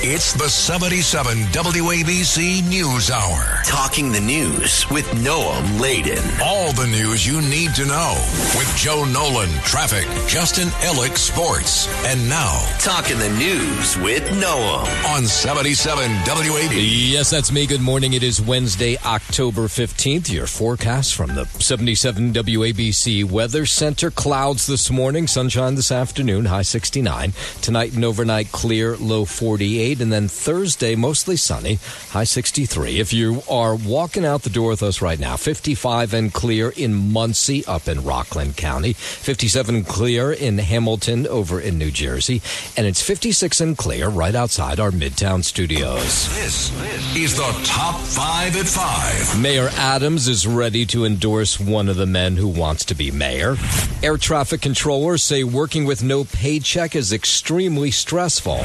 It's the 77 WABC News Hour. Talking the news with Noam Laden. All the news you need to know with Joe Nolan, traffic, Justin Ellick, sports. And now, Talking the news with Noam on 77 WABC. Yes, that's me. Good morning. It is Wednesday, October 15th. Your forecast from the 77 WABC Weather Center. Clouds this morning, sunshine this afternoon, high 69. Tonight and overnight clear, low 48. And then Thursday, mostly sunny, high 63. If you are walking out the door with us right now, 55 and clear in Muncie up in Rockland County, 57 clear in Hamilton over in New Jersey, and it's 56 and clear right outside our Midtown studios. This is the Top 5 at 5. Mayor Adams is ready to endorse one of the men who wants to be mayor. Air traffic controllers say working with no paycheck is extremely stressful.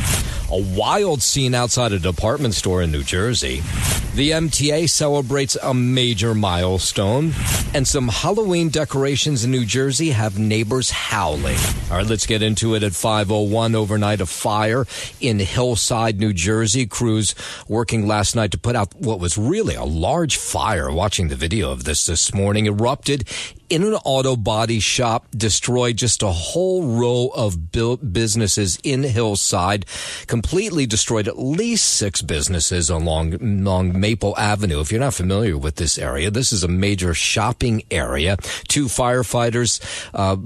A wild scene outside a department store in New Jersey. The MTA celebrates a major milestone, and some Halloween decorations in New Jersey have neighbors howling. All right, let's get into it at 5:01. Overnight, a fire in Hillside, New Jersey. Crews working last night to put out what was really a large fire. Watching the video of this morning, erupted in an auto body shop, destroyed just a whole row of businesses in Hillside, completely destroyed at least 6 businesses along Maple Avenue. If you're not familiar with this area, this is a major shopping area. 2 firefighters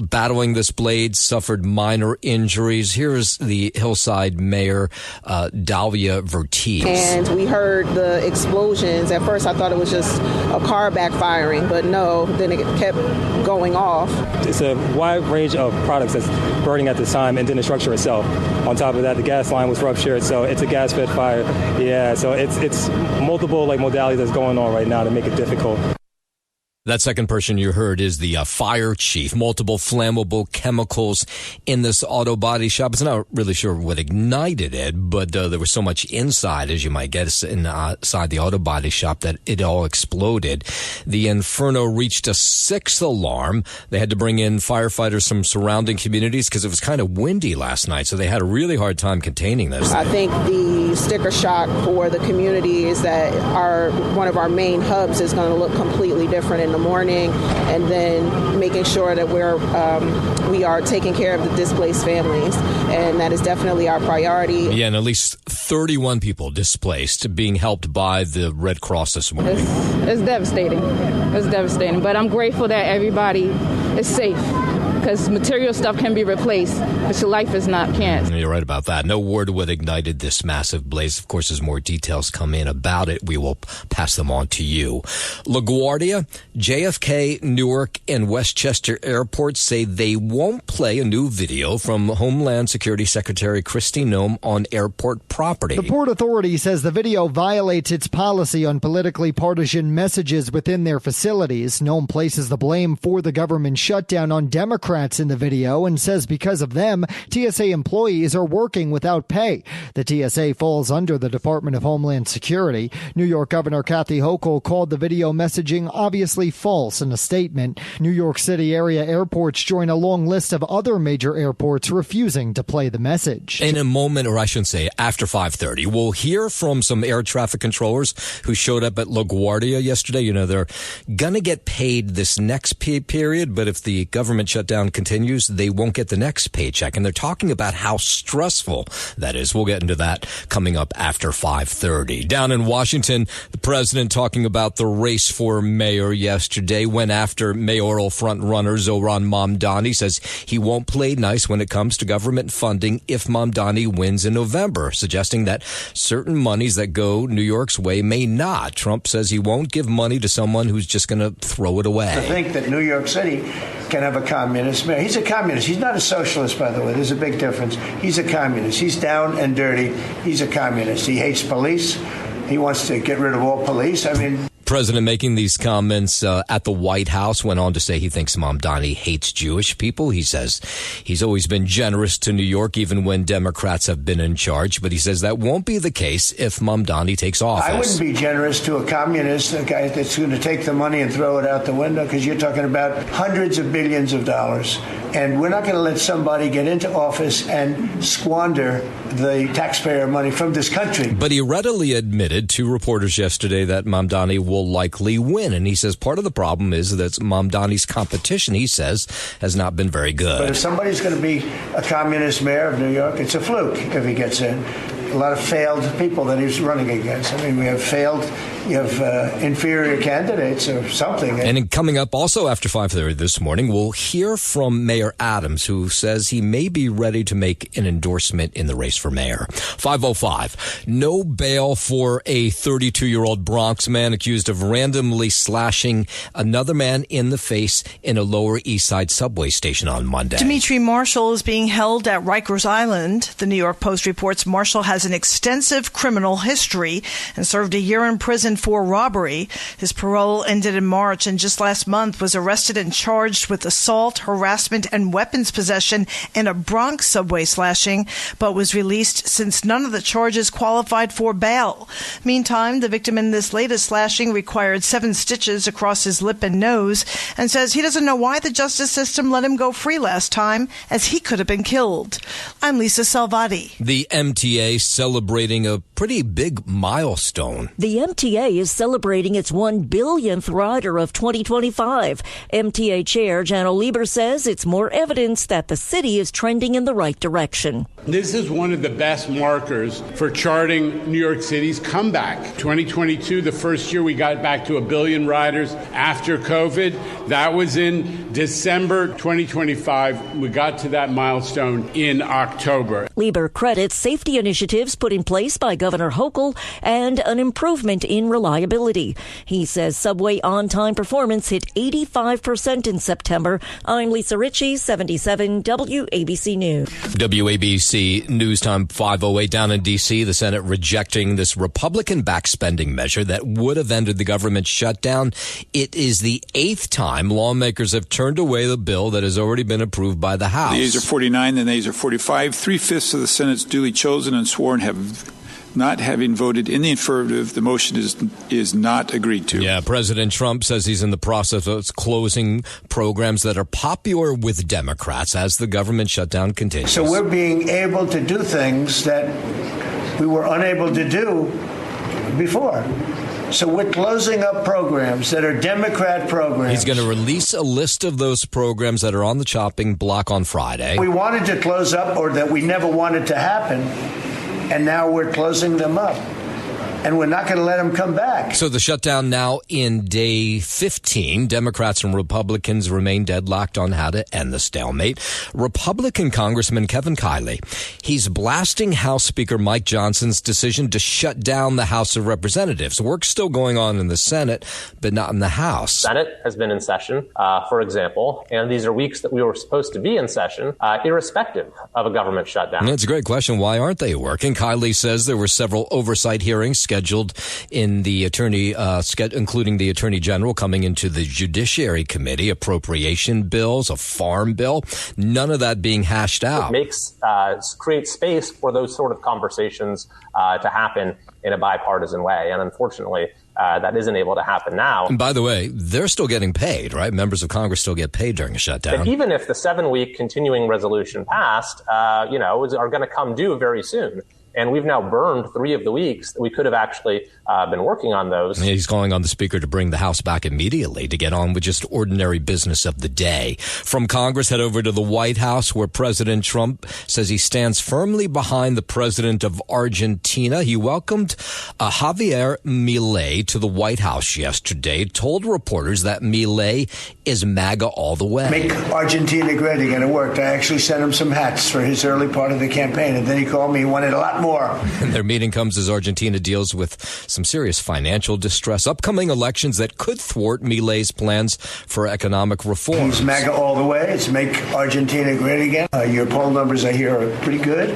battling this blaze suffered minor injuries. Here's the Hillside Mayor, Dahlia Vertiz. And we heard the explosions. At first I thought it was just a car backfiring, but no, then it kept going off. It's a wide range of products that's burning at this time, and then the structure itself. On top of that, the gas line was ruptured, so it's a gas-fed fire. Yeah, so it's multiple modalities that's going on right now to make it difficult. That second person you heard is the fire chief. Multiple flammable chemicals in this auto body shop. It's not really sure what ignited it, but there was so much inside, as you might guess, inside the auto body shop that it all exploded. The inferno reached a 6th alarm. They had to bring in firefighters from surrounding communities because it was kind of windy last night, so they had a really hard time containing this. I think the sticker shock for the community is that one of our main hubs is going to look completely different in the morning, and then making sure that we are taking care of the displaced families, and that is definitely our priority. Yeah, and at least 31 people displaced, being helped by the Red Cross this morning. It's devastating. It's devastating, but I'm grateful that everybody is safe, because material stuff can be replaced, but your life is not, can't. You're right about that. No word what ignited this massive blaze. Of course, as more details come in about it, we will pass them on to you. LaGuardia, JFK, Newark, and Westchester airports say they won't play a new video from Homeland Security Secretary Kristi Noem on airport property. The Port Authority says the video violates its policy on politically partisan messages within their facilities. Noem places the blame for the government shutdown on Democrats in the video and says because of them, TSA employees are working without pay. The TSA falls under the Department of Homeland Security. New York Governor Kathy Hochul called the video messaging obviously false in a statement. New York City area airports join a long list of other major airports refusing to play the message. In a moment, or I shouldn't say after 5:30, we'll hear from some air traffic controllers who showed up at LaGuardia yesterday. You know, they're going to get paid this next period, but if the government shutdown continues, they won't get the next paycheck. And they're talking about how stressful that is. We'll get into that coming up after 5:30. Down in Washington, the president talking about the race for mayor yesterday, went after mayoral frontrunner Zohran Mamdani, says he won't play nice when it comes to government funding if Mamdani wins in November, suggesting that certain monies that go New York's way may not. Trump says he won't give money to someone who's just going to throw it away. I think that New York City can have a communist mayor. He's a communist. He's not a socialist, by the way. There's a big difference. He's a communist. He's down and dirty. He's a communist. He hates police. He wants to get rid of all police. I mean, President making these comments at the White House went on to say he thinks Mamdani hates Jewish people. He says he's always been generous to New York, even when Democrats have been in charge. But he says that won't be the case if Mamdani takes office. I wouldn't be generous to a communist, a guy that's going to take the money and throw it out the window, because you're talking about hundreds of billions of dollars And we're not going to let somebody get into office and squander the taxpayer money from this country. But he readily admitted to reporters yesterday that Mamdani will likely win. And he says part of the problem is that Mamdani's competition, he says, has not been very good. But if somebody's going to be a communist mayor of New York, it's a fluke if he gets in. A lot of failed people that he's running against. I mean, we have failed, you have inferior candidates or something. And coming up also after 5:30 this morning, we'll hear from Mayor Adams, who says he may be ready to make an endorsement in the race for mayor. 5:05, no bail for a 32-year-old Bronx man accused of randomly slashing another man in the face in a Lower East Side subway station on Monday. Dimitri Marshall is being held at Rikers Island. The New York Post reports Marshall has an extensive criminal history and served a year in prison for robbery. His parole ended in March and just last month was arrested and charged with assault, harassment, and weapons possession in a Bronx subway slashing, but was released since none of the charges qualified for bail. Meantime, the victim in this latest slashing required 7 stitches across his lip and nose and says he doesn't know why the justice system let him go free last time, as he could have been killed. I'm Lisa Salvati. The MTA celebrating a pretty big milestone. The MTA is celebrating its 1 billionth rider of 2025. MTA Chair Janno Lieber says it's more evidence that the city is trending in the right direction. This is one of the best markers for charting New York City's comeback. 2022, the first year we got back to 1 billion riders after COVID. That was in December 2025. We got to that milestone in October. Lieber credits safety initiatives put in place by Governor Hochul and an improvement in reliability. He says subway on-time performance hit 85% in September. I'm Lisa Ritchie, 77 WABC News. WABC News Time 5:08 down in D.C. The Senate rejecting this Republican-backed spending measure that would have ended the government shutdown. It is the 8th time lawmakers have turned away the bill that has already been approved by the House. The ayes are 49, the nays are 45. 3/5 of the Senate's duly chosen and sworn have not having voted in the affirmative. The motion is not agreed to. Yeah, President Trump says he's in the process of closing programs that are popular with Democrats as the government shutdown continues. So we're being able to do things that we were unable to do before. So we're closing up programs that are Democrat programs. He's going to release a list of those programs that are on the chopping block on Friday. We wanted to close up, or that we never wanted to happen, and now we're closing them up. And we're not going to let them come back. So the shutdown now in day 15. Democrats and Republicans remain deadlocked on how to end the stalemate. Republican Congressman Kevin Kiley, he's blasting House Speaker Mike Johnson's decision to shut down the House of Representatives. Work's still going on in the Senate, but not in the House. Senate has been in session, for example, and these are weeks that we were supposed to be in session, irrespective of a government shutdown. That's a great question. Why aren't they working? Kiley says there were several oversight hearings scheduled in the including the Attorney General coming into the Judiciary Committee, appropriation bills, a farm bill, none of that being hashed out. It creates space for those sort of conversations to happen in a bipartisan way. And unfortunately, that isn't able to happen now. And by the way, they're still getting paid, right? Members of Congress still get paid during a shutdown. But even if the 7-week continuing resolution passed, are going to come due very soon. And we've now burned 3 of the weeks that we could have actually been working on those. He's calling on the Speaker to bring the House back immediately to get on with just ordinary business of the day. From Congress, head over to the White House, where President Trump says he stands firmly behind the president of Argentina. He welcomed Javier Milei to the White House yesterday, told reporters that Milei is MAGA all the way. Make Argentina great again. It worked. I actually sent him some hats for his early part of the campaign, and then he called me. He wanted a lot more. And their meeting comes as Argentina deals with some serious financial distress, upcoming elections that could thwart Milei's plans for economic reform. He's MAGA all the way. It's make Argentina great again. Your poll numbers, I hear, are pretty good,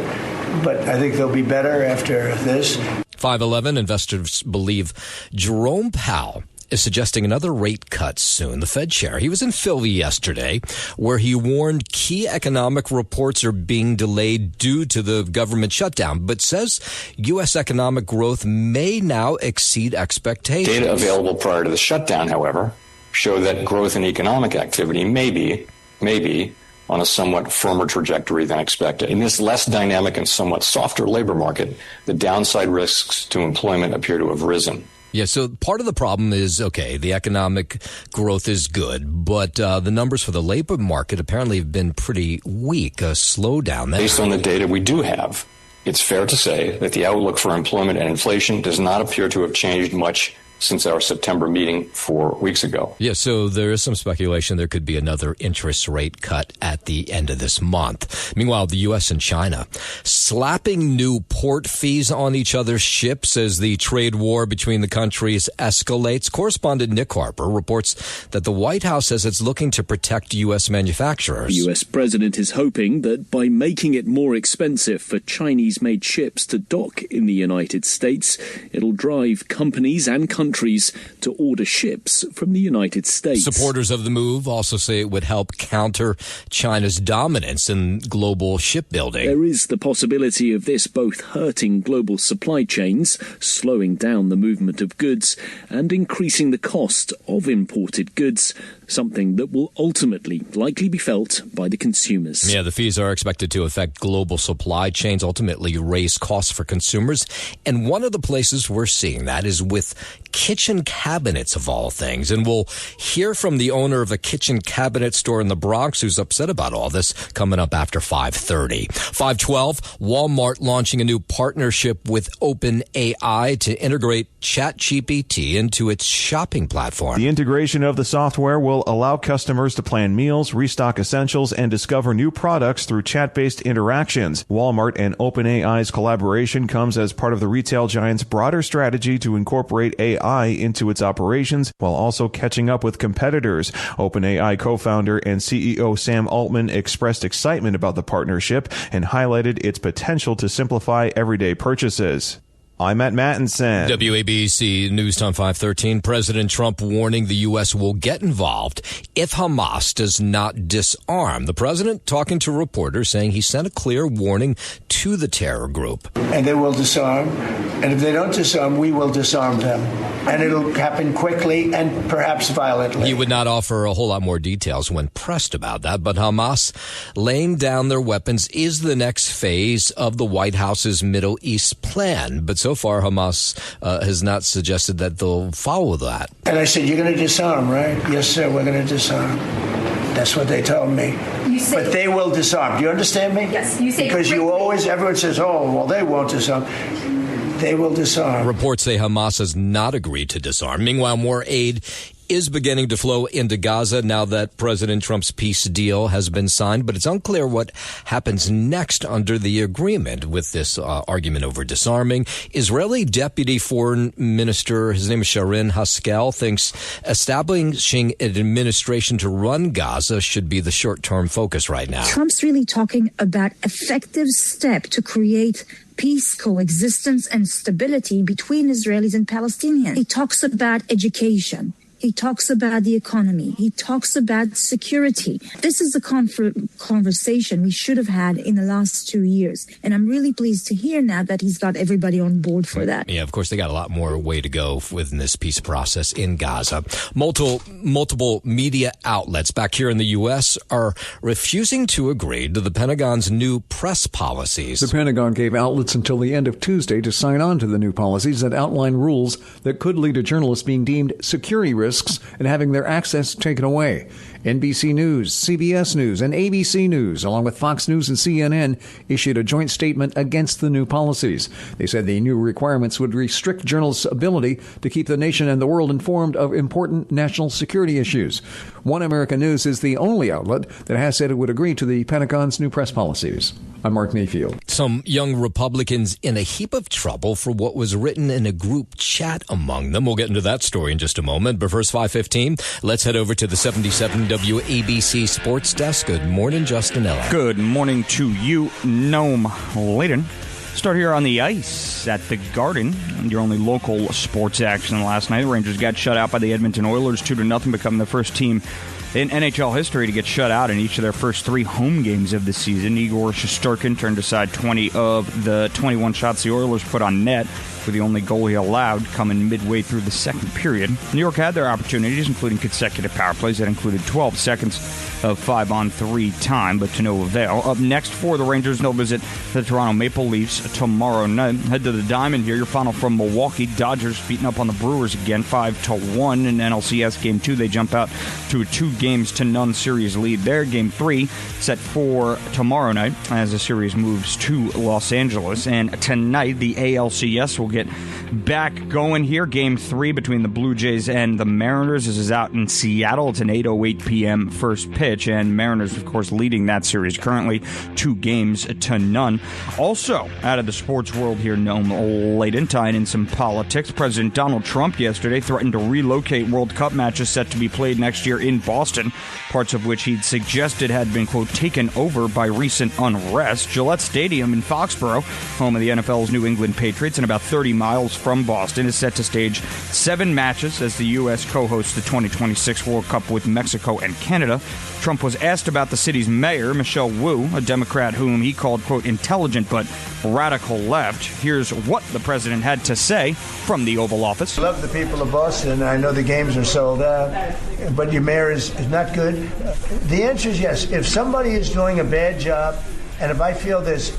but I think they'll be better after this. 511 investors believe Jerome Powell is suggesting another rate cut soon. The Fed chair, he was in Philly yesterday, where he warned key economic reports are being delayed due to the government shutdown, but says U.S. economic growth may now exceed expectations. Data available prior to the shutdown, however, show that growth in economic activity may be on a somewhat firmer trajectory than expected. In this less dynamic and somewhat softer labor market, the downside risks to employment appear to have risen. Yeah, so part of the problem is, okay, the economic growth is good, but the numbers for the labor market apparently have been pretty weak, a slowdown. Based on the data we do have, it's fair to say that the outlook for employment and inflation does not appear to have changed much since our September meeting 4 weeks ago. Yeah, so there is some speculation there could be another interest rate cut at the end of this month. Meanwhile, the U.S. and China slapping new port fees on each other's ships as the trade war between the countries escalates. Correspondent Nick Harper reports that the White House says it's looking to protect U.S. manufacturers. The U.S. president is hoping that by making it more expensive for Chinese-made ships to dock in the United States, it'll drive companies and countries to order ships from the United States. Supporters of the move also say it would help counter China's dominance in global shipbuilding. There is the possibility of this both hurting global supply chains, slowing down the movement of goods, and increasing the cost of imported goods, something that will ultimately likely be felt by the consumers. Yeah, the fees are expected to affect global supply chains, ultimately raise costs for consumers. And one of the places we're seeing that is with kitchen cabinets, of all things. And we'll hear from the owner of a kitchen cabinet store in the Bronx who's upset about all this coming up after 5:30. 5:12, Walmart launching a new partnership with OpenAI to integrate ChatGPT into its shopping platform. The integration of the software will allow customers to plan meals, restock essentials, and discover new products through chat-based interactions. Walmart and OpenAI's collaboration comes as part of the retail giant's broader strategy to incorporate AI into its operations while also catching up with competitors. OpenAI co-founder and CEO Sam Altman expressed excitement about the partnership and highlighted its potential to simplify everyday purchases. I'm Matt Mattinson. WABC News Time 513. President Trump warning the U.S. will get involved if Hamas does not disarm. The president talking to reporters saying he sent a clear warning to the terror group. And they will disarm. And if they don't disarm, we will disarm them. And it'll happen quickly and perhaps violently. He would not offer a whole lot more details when pressed about that. But Hamas laying down their weapons is the next phase of the White House's Middle East plan. But so far, Hamas has not suggested that they'll follow that. And I said, you're going to disarm, right? Yes, sir, we're going to disarm. That's what they told me. But they will disarm. Do you understand me? Yes. You say because everyone says, oh, well, they won't disarm. They will disarm. Reports say Hamas has not agreed to disarm. Meanwhile, more aid is beginning to flow into Gaza now that President Trump's peace deal has been signed, but it's unclear what happens next under the agreement with this argument over disarming. Israeli Deputy Foreign Minister, his name is Sharon Haskel, thinks establishing an administration to run Gaza should be the short-term focus right now. Trump's really talking about effective step to create peace, coexistence, and stability between Israelis and Palestinians. He talks about education. He talks about the economy. He talks about security. This is the conversation we should have had in the last 2 years. And I'm really pleased to hear now that he's got everybody on board for that. Yeah, of course, they got a lot more way to go within this peace process in Gaza. Multiple media outlets back here in the U.S. are refusing to agree to the Pentagon's new press policies. The Pentagon gave outlets until the end of Tuesday to sign on to the new policies that outline rules that could lead to journalists being deemed security risks and having their access taken away. NBC News, CBS News, and ABC News, along with Fox News and CNN, issued a joint statement against the new policies. They said the new requirements would restrict journalists' ability to keep the nation and the world informed of important national security issues. One American News is the only outlet that has said it would agree to the Pentagon's new press policies. I'm Mark Mayfield. Some young Republicans in a heap of trouble for what was written in a group chat among them. We'll get into that story in just a moment. But first, 5:15, let's head over to the 77 WABC Sports Desk. Good morning, Justin Ella. Good morning to you, Noam Layden. Start here on the ice at the Garden. Your only local sports action last night. The Rangers got shut out by the Edmonton Oilers 2-0, becoming the first team in NHL history to get shut out in each of their first 3 home games of the season. Igor Shesterkin turned aside 20 of the 21 shots the Oilers put on net. with the only goal he allowed coming midway through the second period. New York had their opportunities, including consecutive power plays that included 12 seconds of 5-on-3 time, but to no avail. Up next for the Rangers, they'll visit the Toronto Maple Leafs tomorrow night. Head to the Diamond here. Your final from Milwaukee. Dodgers beating up on the Brewers again, 5-1 in NLCS Game 2. They jump out to a 2-0 series lead there. Game 3 set for tomorrow night as the series moves to Los Angeles. And tonight, the ALCS will get back going here. Game 3 between the Blue Jays and the Mariners. This is out in Seattle. It's an 8:08 p.m. first pitch, and Mariners, of course, leading that series currently 2-0. Also, out of the sports world here, Noam Layden, tying in some politics. President Donald Trump yesterday threatened to relocate World Cup matches set to be played next year in Boston, parts of which he'd suggested had been, quote, taken over by recent unrest. Gillette Stadium in Foxborough, home of the NFL's New England Patriots and about 30 miles from Boston, is set to stage 7 matches as the U.S. co-hosts the 2026 World Cup with Mexico and Canada. Trump was asked about the city's mayor, Michelle Wu, a Democrat whom he called, quote, intelligent but radical left. Here's what the president had to say from the Oval Office. I love the people of Boston. I know the games are sold out, but your mayor is not good. The answer is yes. If somebody is doing a bad job, and if I feel there's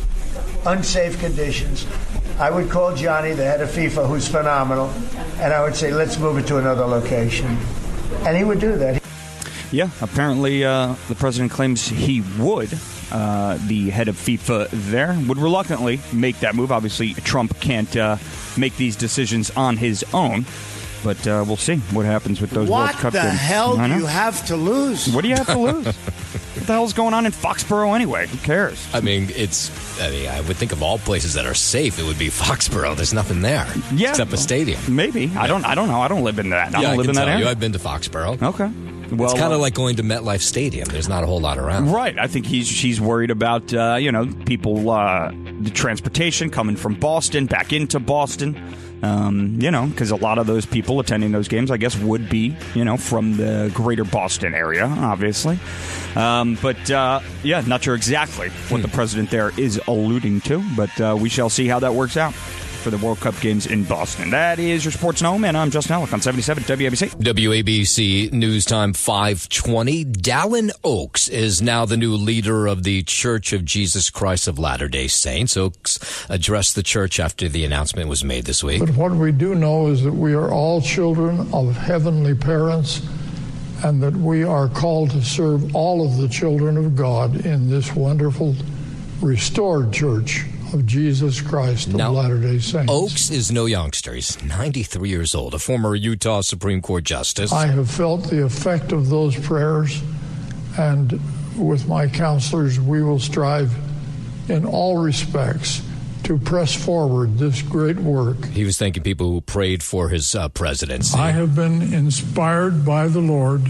unsafe conditions, I would call Johnny, the head of FIFA, who's phenomenal, and I would say, let's move it to another location. And he would do that. Yeah, apparently the president claims he would. The head of FIFA there would reluctantly make that move. Obviously, Trump can't make these decisions on his own. But we'll see what happens with those World Cup games. What the hell do you have to lose? What do you have to lose? What the hell's going on in Foxborough anyway? Who cares? I would think of all places that are safe, it would be Foxborough. There's nothing there. Yeah, except a stadium. Maybe. Yeah. I don't know. I don't live in that. I don't live in that area. I've been to Foxborough. Okay. Well, it's kind of like going to MetLife Stadium. There's not a whole lot around. Right. I think she's worried about people, the transportation coming from Boston back into Boston. Because a lot of those people attending those games, I guess, would be, from the greater Boston area, obviously. Not sure exactly what the president there is alluding to, but we shall see how that works out for the World Cup games in Boston. That is your Sports Gnome, and I'm Justin Ellick on 77 WABC. WABC News Time 5:20. Dallin Oaks is now the new leader of the Church of Jesus Christ of Latter-day Saints. Oaks addressed the church after the announcement was made this week. But what we do know is that we are all children of heavenly parents, and that we are called to serve all of the children of God in this wonderful restored church of Jesus Christ of Latter-day Saints. Oaks is no youngster. He's 93 years old, a former Utah Supreme Court justice. I have felt the effect of those prayers, and with my counselors, we will strive in all respects to press forward this great work. He was thanking people who prayed for his presidency. I have been inspired by the Lord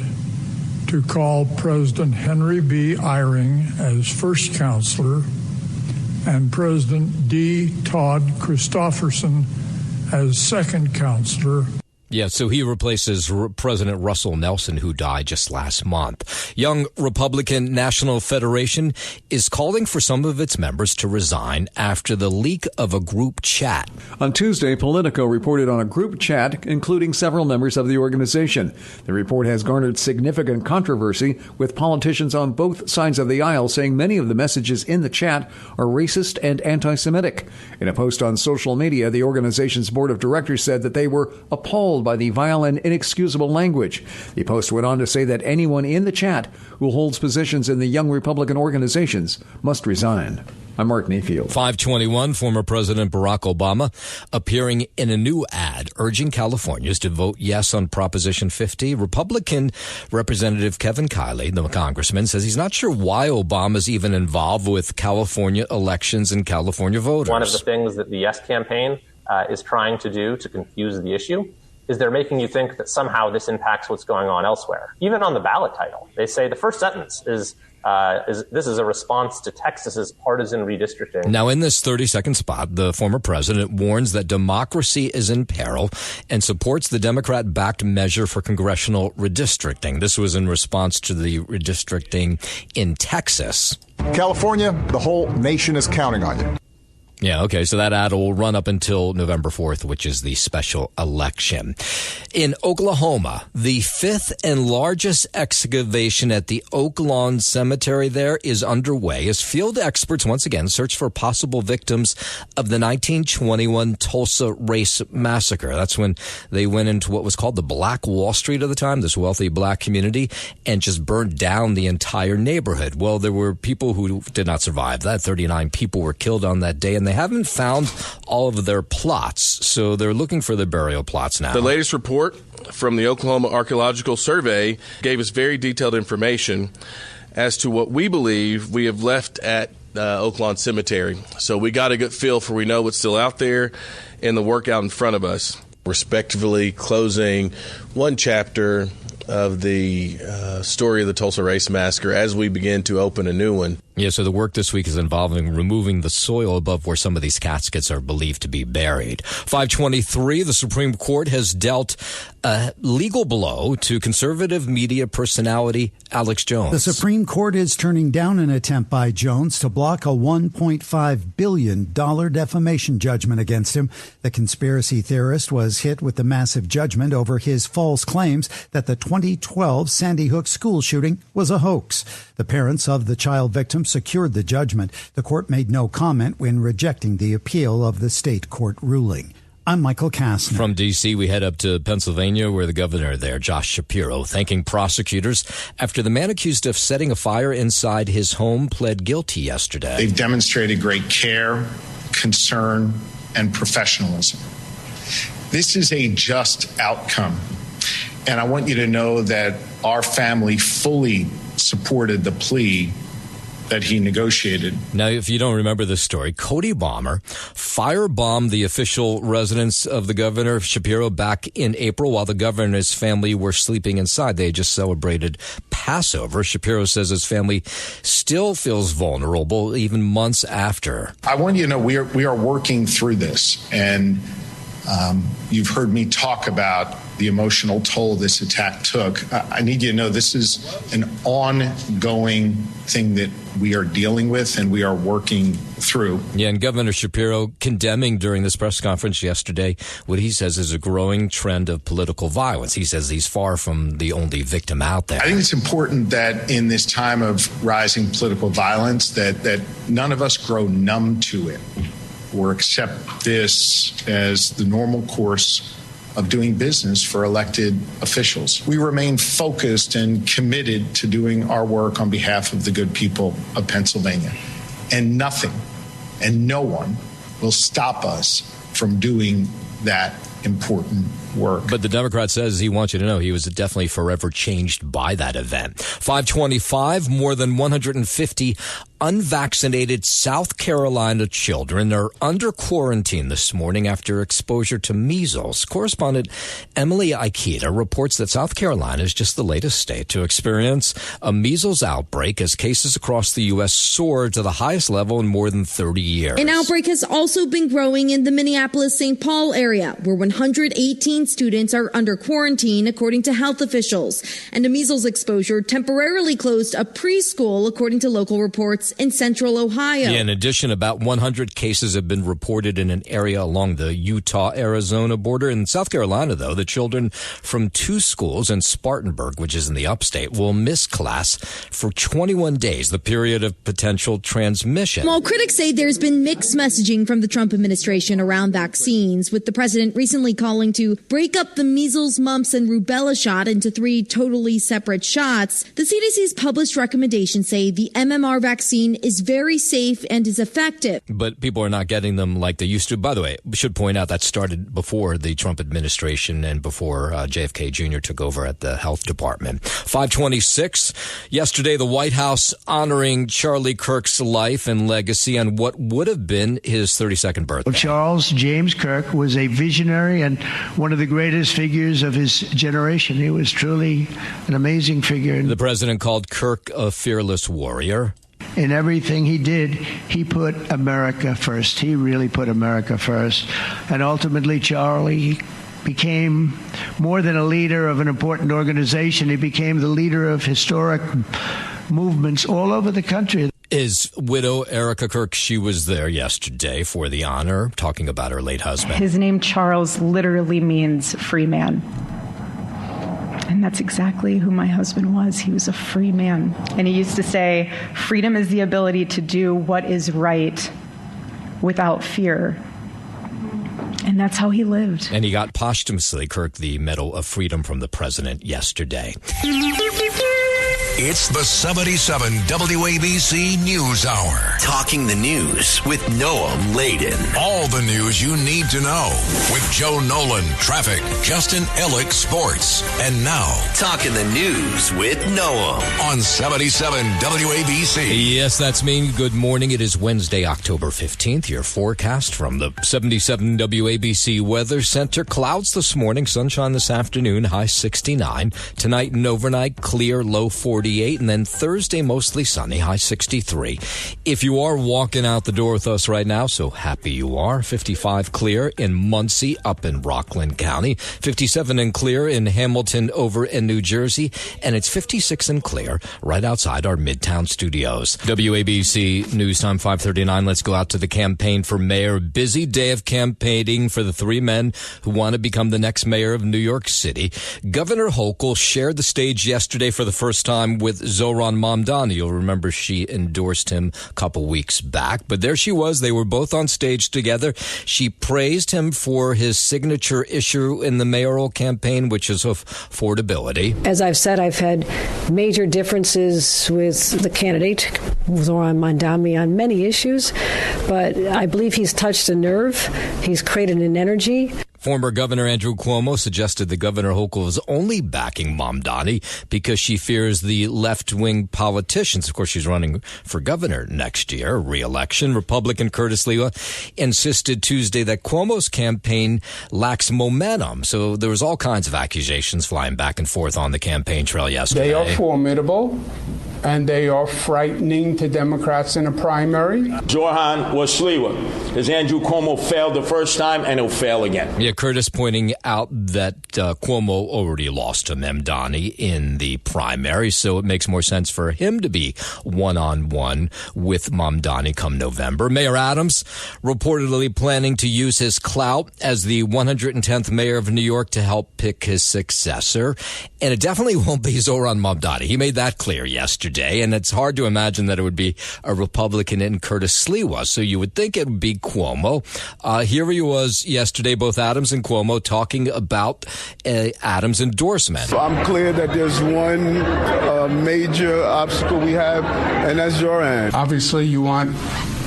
to call President Henry B. Eyring as first counselor and President D. Todd Christofferson as second counselor. Yeah, so he replaces President Russell Nelson, who died just last month. Young Republican National Federation is calling for some of its members to resign after the leak of a group chat. On Tuesday, Politico reported on a group chat including several members of the organization. The report has garnered significant controversy, with politicians on both sides of the aisle saying many of the messages in the chat are racist and anti-Semitic. In a post on social media, the organization's board of directors said that they were appalled by the vile and inexcusable language. The post went on to say that anyone in the chat who holds positions in the young Republican organizations must resign. I'm Mark Mayfield. 521, former President Barack Obama appearing in a new ad urging Californians to vote yes on Proposition 50. Republican Representative Kevin Kiley, the congressman, says he's not sure why Obama's even involved with California elections and California voters. One of the things that the Yes campaign is trying to do to confuse the issue is they're making you think that somehow this impacts what's going on elsewhere. Even on the ballot title, they say the first sentence is this is a response to Texas's partisan redistricting. Now, in this 30-second spot, the former president warns that democracy is in peril and supports the Democrat-backed measure for congressional redistricting. This was in response to the redistricting in Texas. California, the whole nation is counting on you. Yeah, okay, so that ad will run up until November 4th, which is the special election. In Oklahoma, the fifth and largest excavation at the Oak Lawn Cemetery there is underway as field experts once again search for possible victims of the 1921 Tulsa Race Massacre. That's when they went into what was called the Black Wall Street at the time, this wealthy black community, and just burned down the entire neighborhood. Well, there were people who did not survive that. 39 people were killed on that day, and they haven't found all of their plots, so they're looking for the burial plots now. The latest report from the Oklahoma Archaeological Survey gave us very detailed information as to what we believe we have left at Oak Lawn Cemetery. So we got a good feel for we know what's still out there and the work out in front of us. Respectively closing one chapter of the story of the Tulsa Race Massacre as we begin to open a new one. Yeah, so the work this week is involving removing the soil above where some of these caskets are believed to be buried. 523, the Supreme Court has dealt a legal blow to conservative media personality Alex Jones. The Supreme Court is turning down an attempt by Jones to block a $1.5 billion defamation judgment against him. The conspiracy theorist was hit with the massive judgment over his false claims that the 2012 Sandy Hook school shooting was a hoax. The parents of the child victim secured the judgment. The court made no comment when rejecting the appeal of the state court ruling. I'm Michael Kastner. From D.C., we head up to Pennsylvania, where the governor there, Josh Shapiro, thanking prosecutors after the man accused of setting a fire inside his home pled guilty yesterday. They've demonstrated great care, concern, and professionalism. This is a just outcome, and I want you to know that our family fully supported the plea that he negotiated. Now, if you don't remember this story, Cody Bomber firebombed the official residence of the governor, Shapiro, back in April while the governor and his family were sleeping inside. They had just celebrated Passover. Shapiro says his family still feels vulnerable even months after. I want you to know we are working through this, and you've heard me talk about the emotional toll this attack took. I need you to know this is an ongoing thing that we are dealing with and we are working through. Yeah, and Governor Shapiro condemning during this press conference yesterday what he says is a growing trend of political violence. He says he's far from the only victim out there. I think it's important that in this time of rising political violence that none of us grow numb to it or accept this as the normal course of doing business for elected officials. We remain focused and committed to doing our work on behalf of the good people of Pennsylvania. And nothing and no one will stop us from doing that important work. But the Democrat says he wants you to know he was definitely forever changed by that event. 525, more than 150 unvaccinated South Carolina children are under quarantine this morning after exposure to measles. Correspondent Emily Ikeda reports that South Carolina is just the latest state to experience a measles outbreak as cases across the U.S. soared to the highest level in more than 30 years. An outbreak has also been growing in the Minneapolis-St. Paul area, where 118 students are under quarantine, according to health officials. And a measles exposure temporarily closed a preschool, according to local reports in central Ohio. Yeah, in addition, about 100 cases have been reported in an area along the Utah-Arizona border. In South Carolina, though, the children from two schools in Spartanburg, which is in the upstate, will miss class for 21 days, the period of potential transmission. While critics say there's been mixed messaging from the Trump administration around vaccines, with the president recently calling to break up the measles, mumps, and rubella shot into 3 totally separate shots, the CDC's published recommendations say the MMR vaccine is very safe and is effective. But people are not getting them like they used to. By the way, we should point out that started before the Trump administration and before JFK Jr. took over at the health department. 526, yesterday the White House honoring Charlie Kirk's life and legacy on what would have been his 32nd birthday. Charles James Kirk was a visionary and one of the greatest figures of his generation. He was truly an amazing figure. The president called Kirk a fearless warrior. In everything he did, he put America first. He really put America first. And ultimately, Charlie became more than a leader of an important organization. He became the leader of historic movements all over the country. His widow, Erica Kirk, she was there yesterday for the honor, talking about her late husband. His name, Charles, literally means free man. And that's exactly who my husband was. He was a free man. And he used to say, freedom is the ability to do what is right without fear. And that's how he lived. And he got posthumously, Kirk, the Medal of Freedom from the president yesterday. It's the 77 WABC News Hour. Talking the news with Noam Laden. All the news you need to know with Joe Nolan, traffic, Justin Ellick, sports. And now, Talking the News with Noam on 77 WABC. Yes, that's me. Good morning. It is Wednesday, October 15th. Your forecast from the 77 WABC Weather Center. Clouds this morning, sunshine this afternoon, high 69. Tonight and overnight, clear, low 40. And then Thursday, mostly sunny, high 63. If you are walking out the door with us right now, so happy you are. 55 clear in Muncie, up in Rockland County. 57 and clear in Hamilton, over in New Jersey. And it's 56 and clear right outside our Midtown studios. WABC News Time 5:39. Let's go out to the campaign for mayor. Busy day of campaigning for the three men who want to become the next mayor of New York City. Governor Hochul shared the stage yesterday for the first time with Zohran Mamdani. You'll remember she endorsed him a couple weeks back, but there she was. They were both on stage together. She praised him for his signature issue in the mayoral campaign, which is affordability. As I've said, I've had major differences with the candidate, Zohran Mamdani, on many issues, but I believe he's touched a nerve. He's created an energy. Former Governor Andrew Cuomo suggested that Governor Hochul is only backing Mamdani because she fears the left-wing politicians. Of course, she's running for governor next year, re-election. Republican Curtis Sliwa insisted Tuesday that Cuomo's campaign lacks momentum. So there was all kinds of accusations flying back and forth on the campaign trail yesterday. They are formidable, and they are frightening to Democrats in a primary. Zohran was Sliwa, because Andrew Cuomo failed the first time, and he'll fail again. Yeah, Curtis pointing out that Cuomo already lost to Mamdani in the primary, so it makes more sense for him to be one-on-one with Mamdani come November. Mayor Adams reportedly planning to use his clout as the 110th mayor of New York to help pick his successor. And it definitely won't be Zohran Mamdani. He made that clear yesterday, and it's hard to imagine that it would be a Republican in Curtis Sliwa. So you would think it would be Cuomo. Here he was yesterday, both Adams and Cuomo, talking about Adams' endorsement. So I'm clear that there's one major obstacle we have, and that's Zohran. Obviously, you want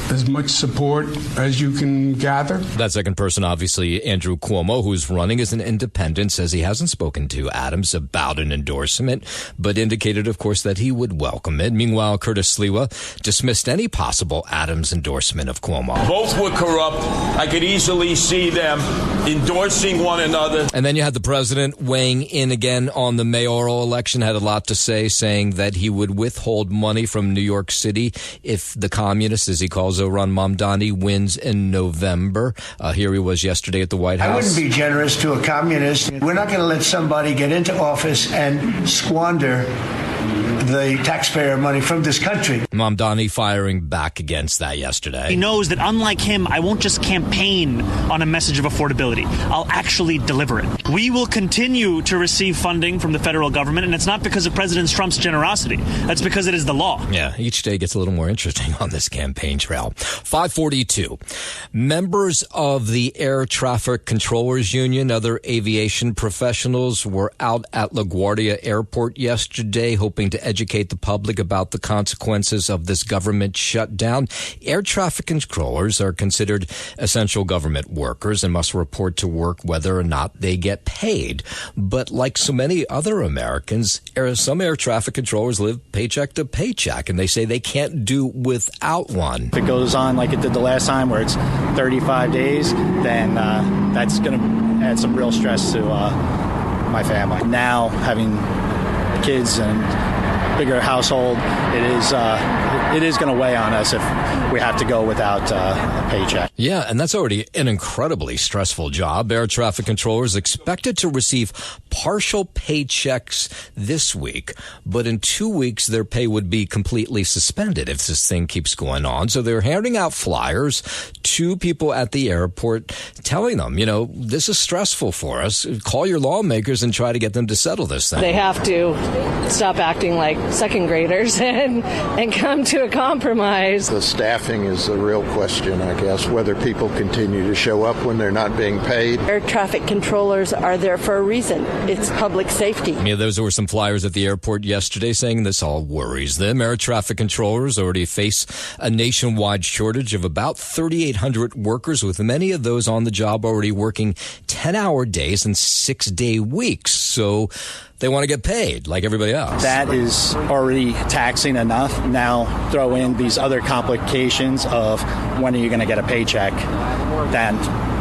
as much support as you can gather. That second person, obviously, Andrew Cuomo, who's running as an independent, says he hasn't spoken to Adams about an endorsement, but indicated, of course, that he would welcome it. Meanwhile, Curtis Sliwa dismissed any possible Adams endorsement of Cuomo. Both were corrupt. I could easily see them endorsing one another. And then you had the president weighing in again on the mayoral election, had a lot to say, saying that he would withhold money from New York City if the communist, as he calls Zohran Mamdani, wins in November. Here he was yesterday at the White House. I wouldn't be generous to a communist. We're not going to let somebody get into office and squander the taxpayer money from this country. Mamdani firing back against that yesterday. He knows that unlike him, I won't just campaign on a message of affordability. I'll actually deliver it. We will continue to receive funding from the federal government, and it's not because of President Trump's generosity. That's because it is the law. Yeah, each day gets a little more interesting on this campaign trail. 542. Members of the Air Traffic Controllers Union, other aviation professionals, were out at LaGuardia Airport yesterday hoping to educate the public about the consequences of this government shutdown. Air traffic controllers are considered essential government workers and must report to work whether or not they get paid. But like so many other Americans, some air traffic controllers live paycheck to paycheck, and they say they can't do without one. If it goes on like it did the last time where it's 35 days, then that's going to add some real stress to my family. Now, having kids and bigger household, it is going to weigh on us if we have to go without a paycheck. Yeah, and that's already an incredibly stressful job. Air traffic controllers expected to receive partial paychecks this week, but in 2 weeks their pay would be completely suspended if this thing keeps going on. So they're handing out flyers to people at the airport telling them, this is stressful for us. Call your lawmakers and try to get them to settle this thing. They have to stop acting like second graders and come to a compromise. The staffing is the real question, I guess, whether people continue to show up when they're not being paid. Air traffic controllers are there for a reason. It's public safety. Yeah, those were some flyers at the airport yesterday saying this all worries them. Air traffic controllers already face a nationwide shortage of about 3,800 workers, with many of those on the job already working 10-hour days and 6-day weeks. So they want to get paid like everybody else. That is already taxing enough. Now throw in these other complications of when are you going to get a paycheck, then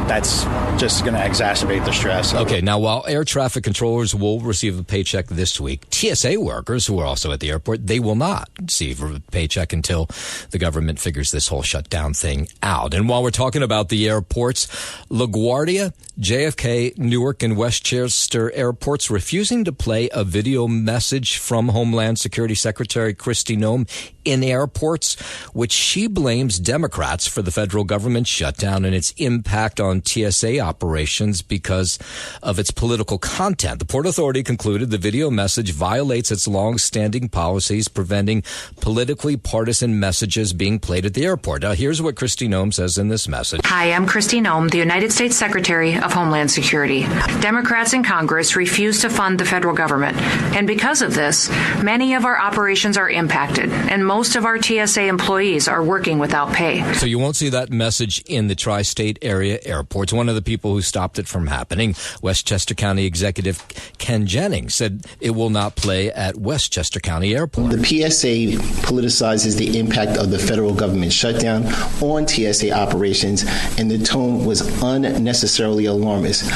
that's just going to exacerbate the stress. Okay, now while air traffic controllers will receive a paycheck this week, TSA workers who are also at the airport, they will not receive a paycheck until the government figures this whole shutdown thing out. And while we're talking about the airports, LaGuardia, JFK, Newark, and Westchester airports refusing to play a video message from Homeland Security Secretary Kristi Noem in airports, which she blames Democrats for the federal government shutdown and its impact on TSA operations because of its political content. The Port Authority concluded the video message violates its long-standing policies preventing politically partisan messages being played at the airport. Now, here's what Kristi Noem says in this message. Hi, I'm Kristi Noem, the United States Secretary of Homeland Security. Democrats in Congress refuse to fund the federal government, and because of this, many of our operations are impacted, and most of our TSA employees are working without pay. So you won't see that message in the tri-state area airports. One of the people who stopped it from happening, Westchester County Executive Ken Jennings, said it will not play at Westchester County Airport. The PSA politicizes the impact of the federal government shutdown on TSA operations, and the tone was unnecessarily alarmist.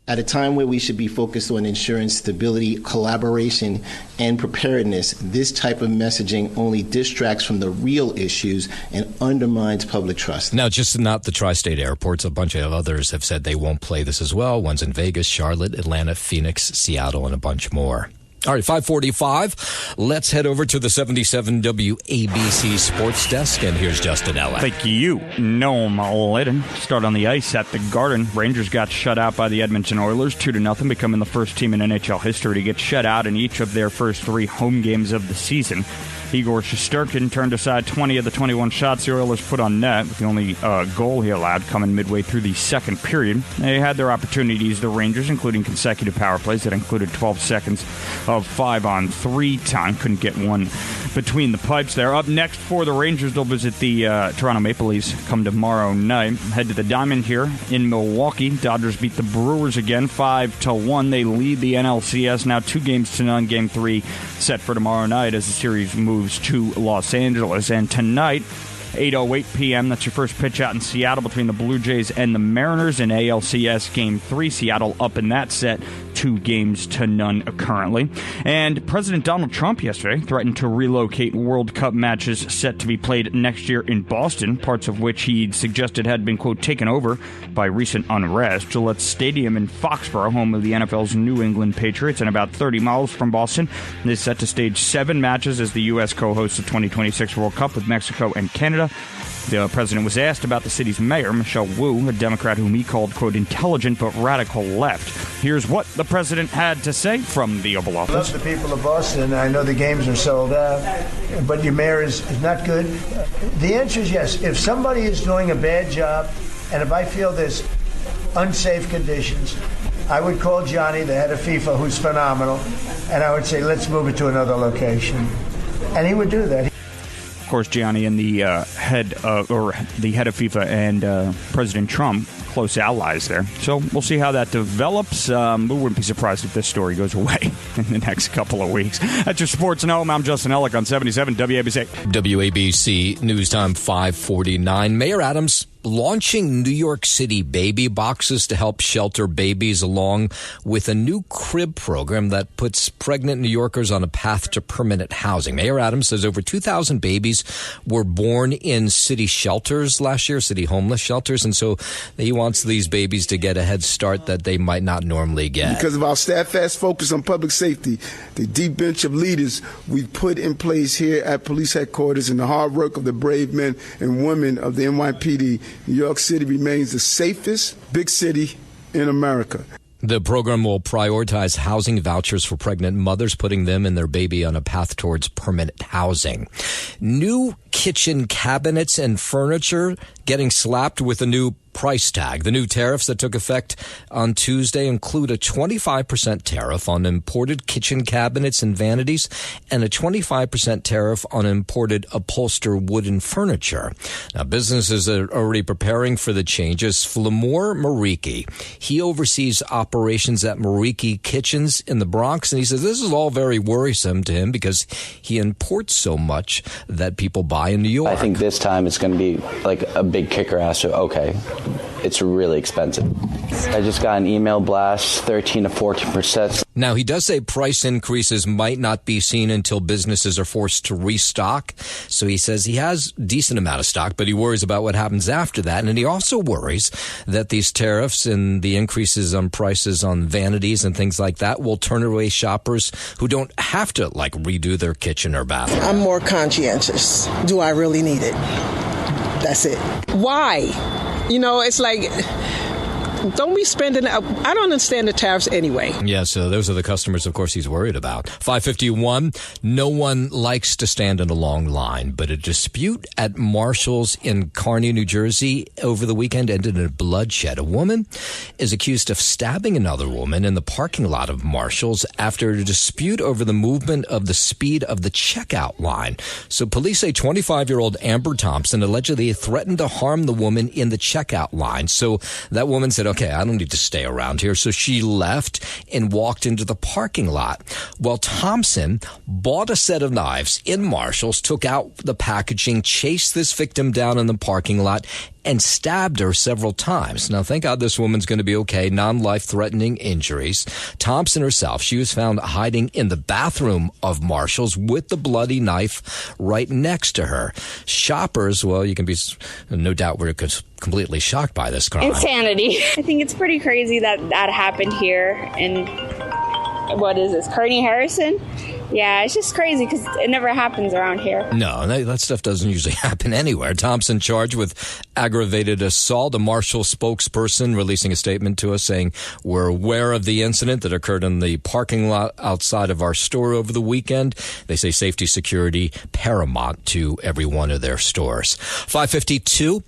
At a time where we should be focused on ensuring stability, collaboration, and preparedness, this type of messaging only distracts from the real issues and undermines public trust. Now, just not the tri-state airports. A bunch of others have said they won't play this as well. One's in Vegas, Charlotte, Atlanta, Phoenix, Seattle, and a bunch more. All right, 5:45. Let's head over to the 77 WABC Sports Desk, and here's Justin Ella. Thank you, Noam Laden. Start on the ice at the Garden. Rangers got shut out by the Edmonton Oilers 2-0, becoming the first team in NHL history to get shut out in each of their first 3 home games of the season. Igor Shesterkin turned aside 20 of the 21 shots the Oilers put on net, with the only goal he allowed coming midway through the second period. They had their opportunities, the Rangers, including consecutive power plays that included 12 seconds of 5-on-3 time. Couldn't get one between the pipes there. Up next for the Rangers, they'll visit the Toronto Maple Leafs come tomorrow night. Head to the Diamond here in Milwaukee. Dodgers beat the Brewers again 5-1. They lead the NLCS now 2-0. Game 3 set for tomorrow night as the series moves to Los Angeles. And tonight, 8:08 p.m., that's your first pitch out in Seattle between the Blue Jays and the Mariners in ALCS Game 3. Seattle up in that set 2-0 currently. And President Donald Trump yesterday threatened to relocate World Cup matches set to be played next year in Boston, parts of which he suggested had been, quote, taken over by recent unrest. Gillette Stadium in Foxborough, home of the NFL's New England Patriots, and about 30 miles from Boston, is set to stage 7 matches as the U.S. co-hosts the 2026 World Cup with Mexico and Canada. The president was asked about the city's mayor, Michelle Wu, a Democrat whom he called, quote, intelligent but radical left. Here's what the president had to say from the Oval Office. I love the people of Boston. I know the games are sold out, but your mayor is not good. The answer is yes. If somebody is doing a bad job, and if I feel there's unsafe conditions, I would call Johnny, the head of FIFA, who's phenomenal, and I would say, let's move it to another location. And he would do that. Of course, Gianni and the head of FIFA and President Trump, close allies there. So we'll see how that develops. We wouldn't be surprised if this story goes away in the next couple of weeks. That's your Sports Know. I'm Justin Ellick on 77 WABC. WABC News Time 5:49. Mayor Adams launching New York City baby boxes to help shelter babies, along with a new crib program that puts pregnant New Yorkers on a path to permanent housing. Mayor Adams says over 2,000 babies were born in city shelters last year, city homeless shelters, and so he wants these babies to get a head start that they might not normally get. Because of our steadfast focus on public safety, the deep bench of leaders we've put in place here at police headquarters, and the hard work of the brave men and women of the NYPD, New York City remains the safest big city in America. The program will prioritize housing vouchers for pregnant mothers, putting them and their baby on a path towards permanent housing. New kitchen cabinets and furniture getting slapped with a new price tag. The new tariffs that took effect on Tuesday include a 25% tariff on imported kitchen cabinets and vanities and a 25% tariff on imported upholstered wooden furniture. Now, businesses are already preparing for the changes. Flamor Mariki, he oversees operations at Mariki Kitchens in the Bronx, and he says this is all very worrisome to him because he imports so much that people buy in New York. I think this time it's going to be like a big kicker as to, okay, it's really expensive. I just got an email blast, 13 to 14%. Now, he does say price increases might not be seen until businesses are forced to restock. So he says he has a decent amount of stock, but he worries about what happens after that. And he also worries that these tariffs and the increases on prices on vanities and things like that will turn away shoppers who don't have to, like, redo their kitchen or bathroom. I'm more conscientious. Do I really need it? That's it. Why? You know, it's like, don't be spending. I don't understand the tariffs anyway. Yeah, so those are the customers, of course, he's worried about. 551, no one likes to stand in a long line, but a dispute at Marshall's in Kearny, New Jersey over the weekend ended in bloodshed. A woman is accused of stabbing another woman in the parking lot of Marshall's after a dispute over the movement of the speed of the checkout line. So police say 25-year-old Amber Thompson allegedly threatened to harm the woman in the checkout line. So that woman said, okay, I don't need to stay around here. So she left and walked into the parking lot. Well, Thompson bought a set of knives in Marshall's, took out the packaging, chased this victim down in the parking lot, and stabbed her several times. Now, thank God this woman's going to be okay. Non-life-threatening injuries. Thompson herself, she was found hiding in the bathroom of Marshall's with the bloody knife right next to her. Shoppers, well, you can be, no doubt, we're completely shocked by this crime. Insanity. I think it's pretty crazy that happened here. And what is this, Kearny Harrison? Yeah, it's just crazy because it never happens around here. No, that stuff doesn't usually happen anywhere. Thompson charged with aggravated assault. A Marshall spokesperson releasing a statement to us saying, we're aware of the incident that occurred in the parking lot outside of our store over the weekend. They say safety, security, paramount to every one of their stores. 552.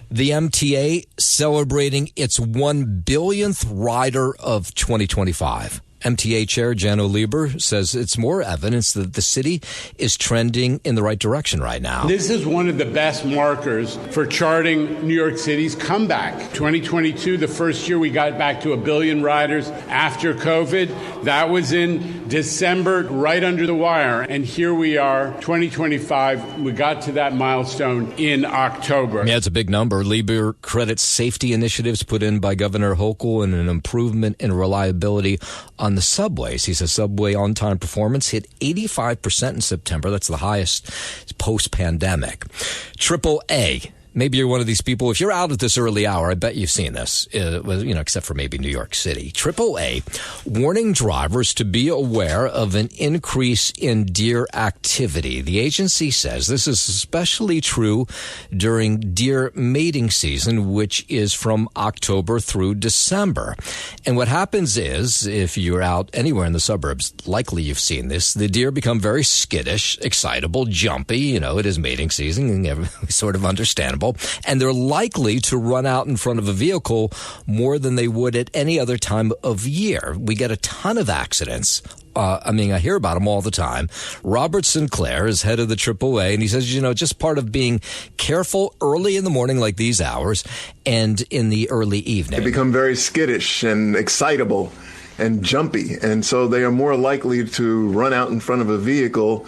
The MTA celebrating its 1 billionth rider of 2025. MTA Chair Jano Lieber says it's more evidence that the city is trending in the right direction right now. This is one of the best markers for charting New York City's comeback. 2022, the first year we got back to 1 billion riders after COVID. That was in December, right under the wire. And here we are, 2025. We got to that milestone in October. Yeah, it's a big number. Lieber credits safety initiatives put in by Governor Hochul and an improvement in reliability on the subways. He says subway on-time performance hit 85% in September. That's the highest post-pandemic. AAA. Maybe you're one of these people. If you're out at this early hour, I bet you've seen this, except for maybe New York City. AAA warning drivers to be aware of an increase in deer activity. The agency says this is especially true during deer mating season, which is from October through December. And what happens is, if you're out anywhere in the suburbs, likely you've seen this, the deer become very skittish, excitable, jumpy. It is mating season, sort of understandable. And they're likely to run out in front of a vehicle more than they would at any other time of year. We get a ton of accidents. I hear about them all the time. Robert Sinclair is head of the AAA, and he says, just part of being careful early in the morning like these hours and in the early evening. They become very skittish and excitable and jumpy, and so they are more likely to run out in front of a vehicle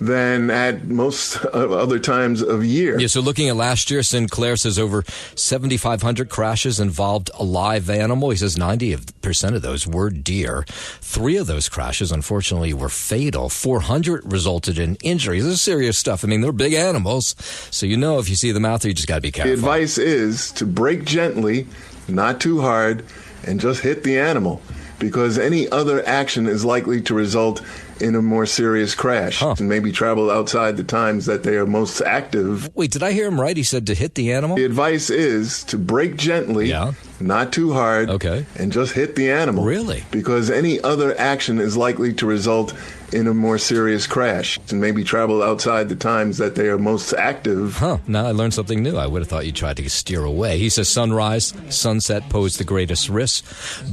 than at most other times of year. Yeah, so looking at last year, Sinclair says over 7,500 crashes involved a live animal. He says 90% of those were deer. 3 of those crashes, unfortunately, were fatal. 400 resulted in injuries. This is serious stuff. I mean, they're big animals. So if you see them out there, you just got to be careful. The advice is to brake gently, not too hard, and just hit the animal, because any other action is likely to result in a more serious crash and maybe travel outside the times that they are most active. Wait, did I hear him right? He said to hit the animal? The advice is to brake gently, not too hard, and just hit the animal. Really? Because any other action is likely to result in a more serious crash and maybe travel outside the times that they are most active. Now I learned something new. I would have thought you tried to steer away. He says sunrise, sunset pose the greatest risk,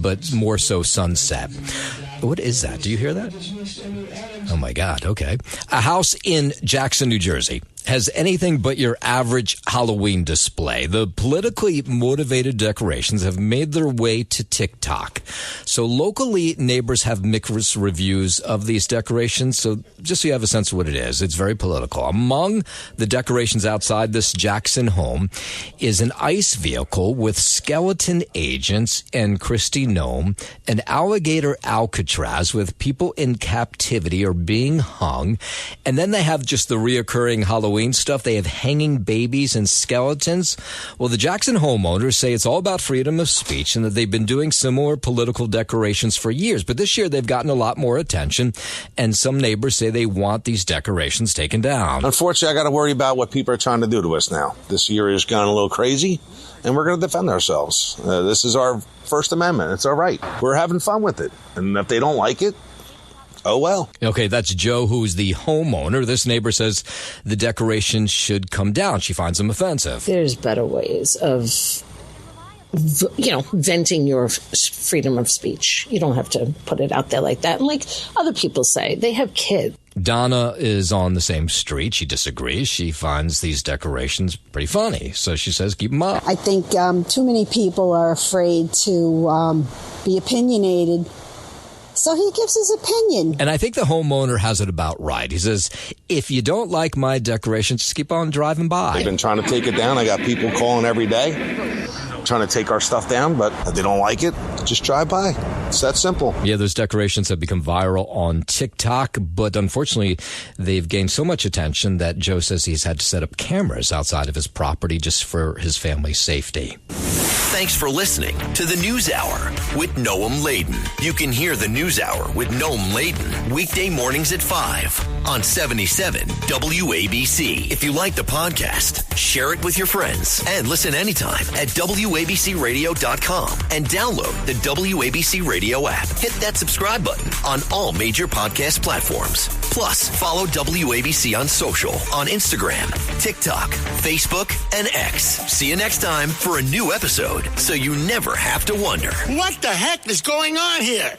but more so sunset. What is that? Do you hear that? Oh, my God. Okay. A house in Jackson, New Jersey has anything but your average Halloween display. The politically motivated decorations have made their way to TikTok. So locally, neighbors have mixed reviews of these decorations. So just so you have a sense of what it is, it's very political. Among the decorations outside this Jackson home is an ICE vehicle with skeleton agents and Kristi Noem, an alligator Alcatraz with people in captivity or being hung. And then they have just the reoccurring Halloween stuff. They have hanging babies and skeletons. Well, the Jackson homeowners say it's all about freedom of speech and that they've been doing similar political decorations for years. But this year they've gotten a lot more attention, and some neighbors say they want these decorations taken down. Unfortunately, I got to worry about what people are trying to do to us now. This year has gone a little crazy, and we're going to defend ourselves. This is our First Amendment. It's our right. We're having fun with it. And if they don't like it, oh, well. Okay, that's Joe, who's the homeowner. This neighbor says the decorations should come down. She finds them offensive. There's better ways of, venting your freedom of speech. You don't have to put it out there like that. And like other people say, they have kids. Donna is on the same street. She disagrees. She finds these decorations pretty funny. So she says, keep them up. I think too many people are afraid to be opinionated. So he gives his opinion. And I think the homeowner has it about right. He says, if you don't like my decorations, just keep on driving by. They've been trying to take it down. I got people calling every day trying to take our stuff down, but if they don't like it, just drive by. It's that simple. Yeah, those decorations have become viral on TikTok, but unfortunately, they've gained so much attention that Joe says he's had to set up cameras outside of his property just for his family's safety. Thanks for listening to the News Hour with Noam Laden. You can hear the News Hour with Noam Laden weekday mornings at 5 on 77 WABC. If you like the podcast, share it with your friends and listen anytime at WABCRadio.com and download the WABC Radio app. Hit that subscribe button on all major podcast platforms. Plus, follow WABC on social on Instagram, TikTok, Facebook, and X. See you next time for a new episode, so you never have to wonder. What the heck is going on here?